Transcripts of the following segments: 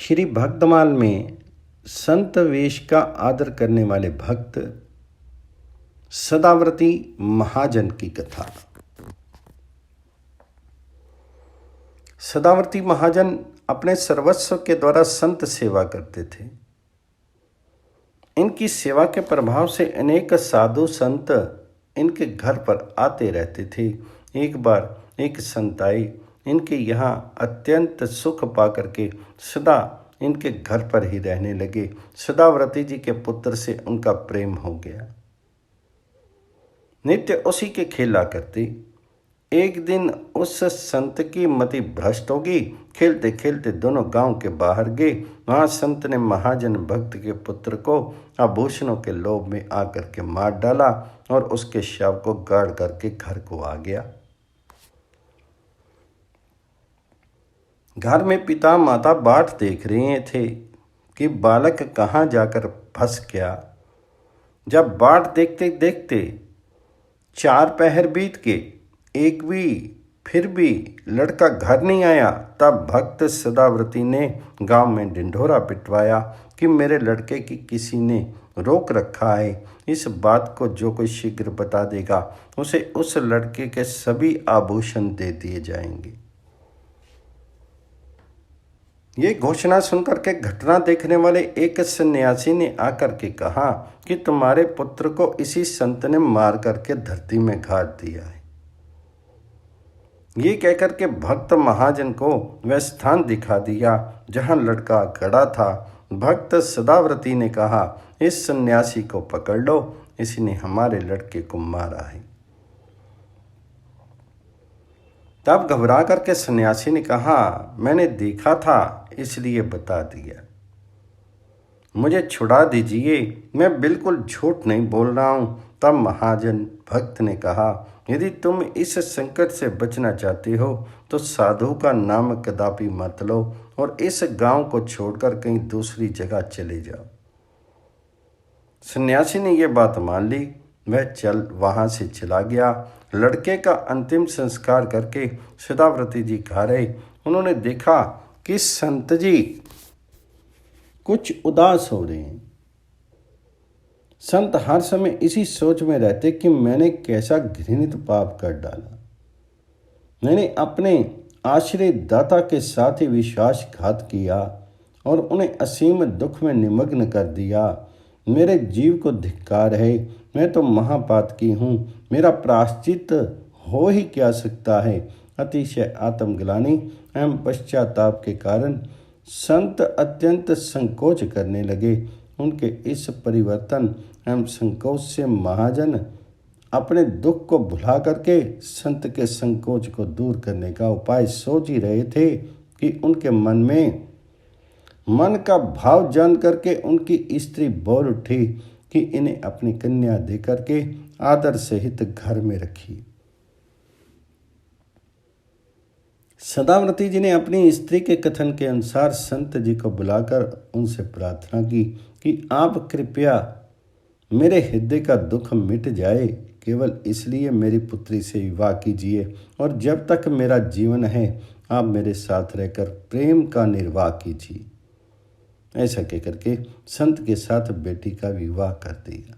श्री भक्तमाल में संत वेश का आदर करने वाले भक्त सदाव्रती महाजन की कथा। सदाव्रती महाजन अपने सर्वस्व के द्वारा संत सेवा करते थे। इनकी सेवा के प्रभाव से अनेक साधु संत इनके घर पर आते रहते थे। एक बार एक संत आए, इनके यहाँ अत्यंत सुख पाकर के सदा इनके घर पर ही रहने लगे। सदाव्रती जी के पुत्र से उनका प्रेम हो गया, नित्य उसी के खेला करते। एक दिन उस संत की मति भ्रष्ट होगी, खेलते खेलते दोनों गांव के बाहर गए। वहां संत ने महाजन भक्त के पुत्र को आभूषणों के लोभ में आकर के मार डाला और उसके शव को गाड़ करके घर को आ गया। घर में पिता माता बाट देख रहे थे कि बालक कहाँ जाकर फंस गया। जब बाट देखते देखते 4 पहर बीत के फिर भी लड़का घर नहीं आया, तब भक्त सदाव्रती ने गांव में ढिंढोरा पिटवाया कि मेरे लड़के की किसी ने रोक रखा है। इस बात को जो कोई शीघ्र बता देगा उसे उस लड़के के सभी आभूषण दे दिए जाएंगे। ये घोषणा सुनकर के घटना देखने वाले एक सन्यासी ने आकर के कहा कि तुम्हारे पुत्र को इसी संत ने मार करके धरती में गाड़ दिया है। ये कहकर के भक्त महाजन को वह स्थान दिखा दिया जहां लड़का गड़ा था। भक्त सदाव्रती ने कहा, इस सन्यासी को पकड़ लो, इसने हमारे लड़के को मारा है। तब घबरा करके सन्यासी ने कहा, मैंने देखा था इसलिए बता दिया, मुझे छुड़ा दीजिए, मैं बिल्कुल झूठ नहीं बोल रहा हूं। तब महाजन भक्त ने कहा, यदि तुम इस संकट से बचना चाहते हो तो साधु का नाम कदापि मत लो और इस गांव को छोड़कर कहीं दूसरी जगह चले जाओ। सन्यासी ने यह बात मान ली, वह वहां से चला गया। लड़के का अंतिम संस्कार करके सदाव्रती जी घर आए। उन्होंने देखा कि संत जी कुछ उदास हो रहे हैं। संत हर समय इसी सोच में रहते कि मैंने कैसा घृणित पाप कर डाला। मैंने अपने आश्रय दाता के साथ ही विश्वासघात किया और उन्हें असीम दुख में निमग्न कर दिया। मेरे जीव को धिक्कार है, मैं तो महापात की हूँ, मेरा प्रायश्चित हो ही क्या सकता है। अतिशय आत्मग्लानि एवं पश्चाताप के कारण संत अत्यंत संकोच करने लगे। उनके इस परिवर्तन एवं संकोच से महाजन अपने दुख को भुला करके संत के संकोच को दूर करने का उपाय सोच ही रहे थे कि उनके मन का भाव जान करके उनकी स्त्री बोल उठी कि इन्हें अपनी कन्या दे करके आदर सहित घर में रखी। सदाव्रती जी ने अपनी स्त्री के कथन के अनुसार संत जी को बुलाकर उनसे प्रार्थना की कि आप कृपया मेरे हृदय का दुख मिट जाए, केवल इसलिए मेरी पुत्री से विवाह कीजिए और जब तक मेरा जीवन है आप मेरे साथ रहकर प्रेम का निर्वाह कीजिए। ऐसा कहकर के संत के साथ बेटी का विवाह कर दिया।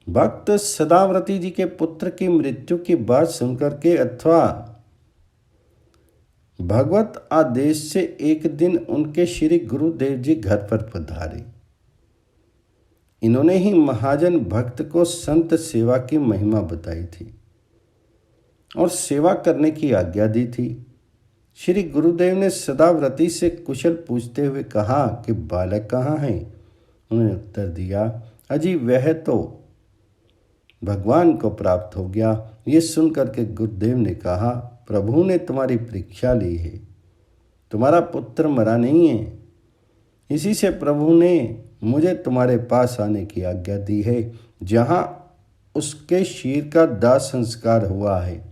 भक्त सदाव्रती जी के पुत्र की मृत्यु की बात सुनकर के अथवा भगवत आदेश से एक दिन उनके श्री गुरुदेव जी घर पर पधारे। इन्होंने ही महाजन भक्त को संत सेवा की महिमा बताई थी और सेवा करने की आज्ञा दी थी। श्री गुरुदेव ने सदाव्रती से कुशल पूछते हुए कहा कि बालक कहाँ है। उन्होंने उत्तर दिया, अजी वह तो भगवान को प्राप्त हो गया। ये सुनकर के गुरुदेव ने कहा, प्रभु ने तुम्हारी परीक्षा ली है, तुम्हारा पुत्र मरा नहीं है, इसी से प्रभु ने मुझे तुम्हारे पास आने की आज्ञा दी है जहाँ उसके शीर का दाह संस्कार हुआ है।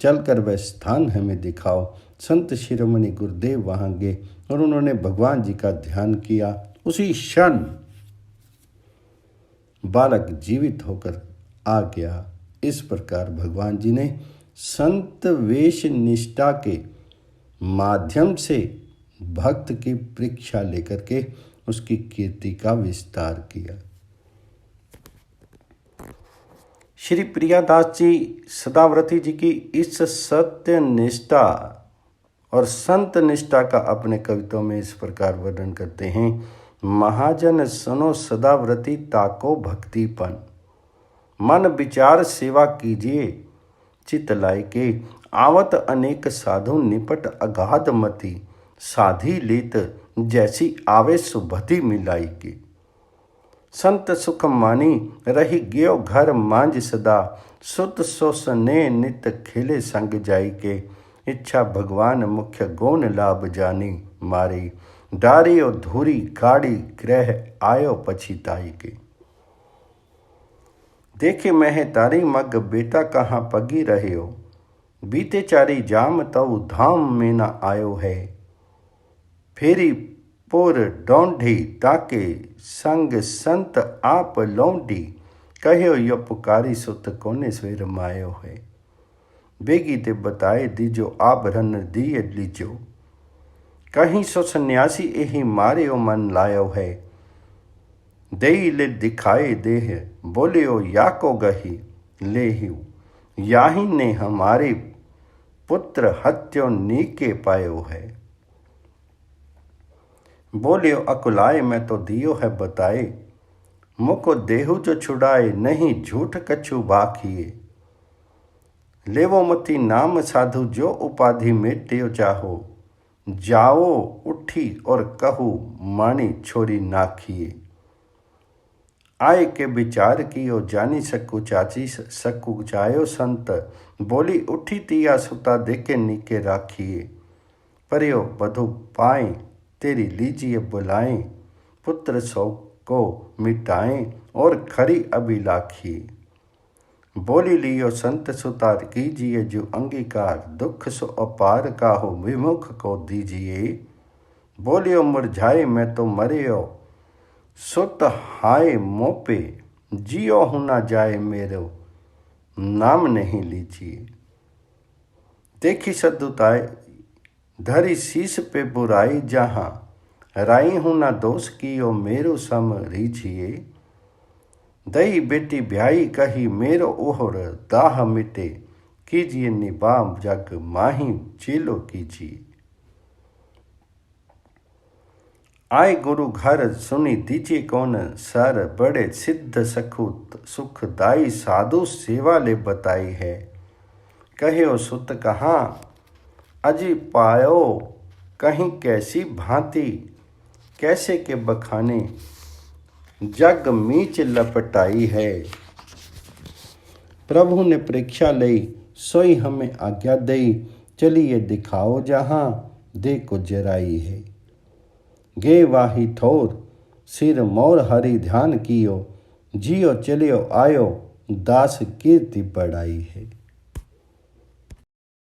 चलकर वह स्थान हमें दिखाओ। संत शिरोमणि गुरुदेव वहां गए और उन्होंने भगवान जी का ध्यान किया। उसी क्षण बालक जीवित होकर आ गया। इस प्रकार भगवान जी ने संत वेश निष्ठा के माध्यम से भक्त की परीक्षा लेकर के उसकी कीर्ति का विस्तार किया। श्री प्रियादास जी सदाव्रती जी की इस सत्य निष्ठा और संत निष्ठा का अपने कविताओं में इस प्रकार वर्णन करते हैं। महाजन सुनो सदाव्रती ताको भक्तिपन, मन विचार सेवा कीजिए चित लाई के, आवत अनेक साधु निपट अगाध मति, साधी लेत जैसी आवे सुभति मिलाई के। संत सुख मानी रही गयो घर मांझ सदा, सुत सोसने नित खिले संग जाई के, इच्छा भगवान मुख्य गौन लाभ जानी, मारी डारी और धूरी गाड़ी ग्रह आयो पछिताई के। देखे मैं तारी मग बेटा कहाँ पगी रहे हो, बीते चारी जाम तऊ धाम में न आयो है, फेरी पुर डोंढी ताके संग संत आप लौंडी, कहो यो पुकारी सुत कोने स्वेर मायो है, बेगी ते बताए दीजो आभरण दिए लीजो, कहीं सो सन्यासी यही मारे मन लायो है, देई ले दिखाए देह बोलियो या को गही लेहु, याही ने हमारे पुत्र हत्यो नीके पायो है, बोलियो अकुलाए मैं तो दियो है बताए, मुको देहु जो छुड़ाए नहीं झूठ कछु बाखिए, लेवो मती नाम साधु जो उपाधि मेट्यो चाहो, जाओ उठी और कहू मानी छोरी नाखिए, आय के विचार कियो जानी सकु चाची सकु चायो संत, बोली उठी तिया सुता देके नीके राखिए, परियो बधु पाए तेरी लीजिए बुलाएं, पुत्र सौ को मिटाएं और खरी अभिलाखी, बोली लियो संत सुतार कीजिए जो अंगीकार, दुख सो अपार का हो विमुख को दीजिए, बोलियो मुरझाए मैं तो मरियो सुत हाय मोपे, जियो हूँ ना जाए मेरो नाम नहीं लीजिए, देखी सदुताए धरी शीश पे बुराई जहाँ, राई हूँ ना दोष कियो मेरो सम रीझिए, दई बेटी ब्याई कही मेरो ओहर दाह मिटे, कीजिए निबाम जग माही चेलो कीजिए, आए गुरु घर सुनी दीजिए कौन सर, बड़े सिद्ध सखुत सुखदाई साधु सेवा ले बताई है, कहो सुत कहाँ अजी पायो कहीं कैसी भांति, कैसे के बखाने जग मीच लपटाई है, प्रभु ने परीक्षा लई सोई हमें आज्ञा दई, चलिए दिखाओ जहाँ दे को जराई है, गे वाही ठोर सिर मोर हरि ध्यान कियो, जियो चलियो आयो दास कीर्ति बढ़ाई है।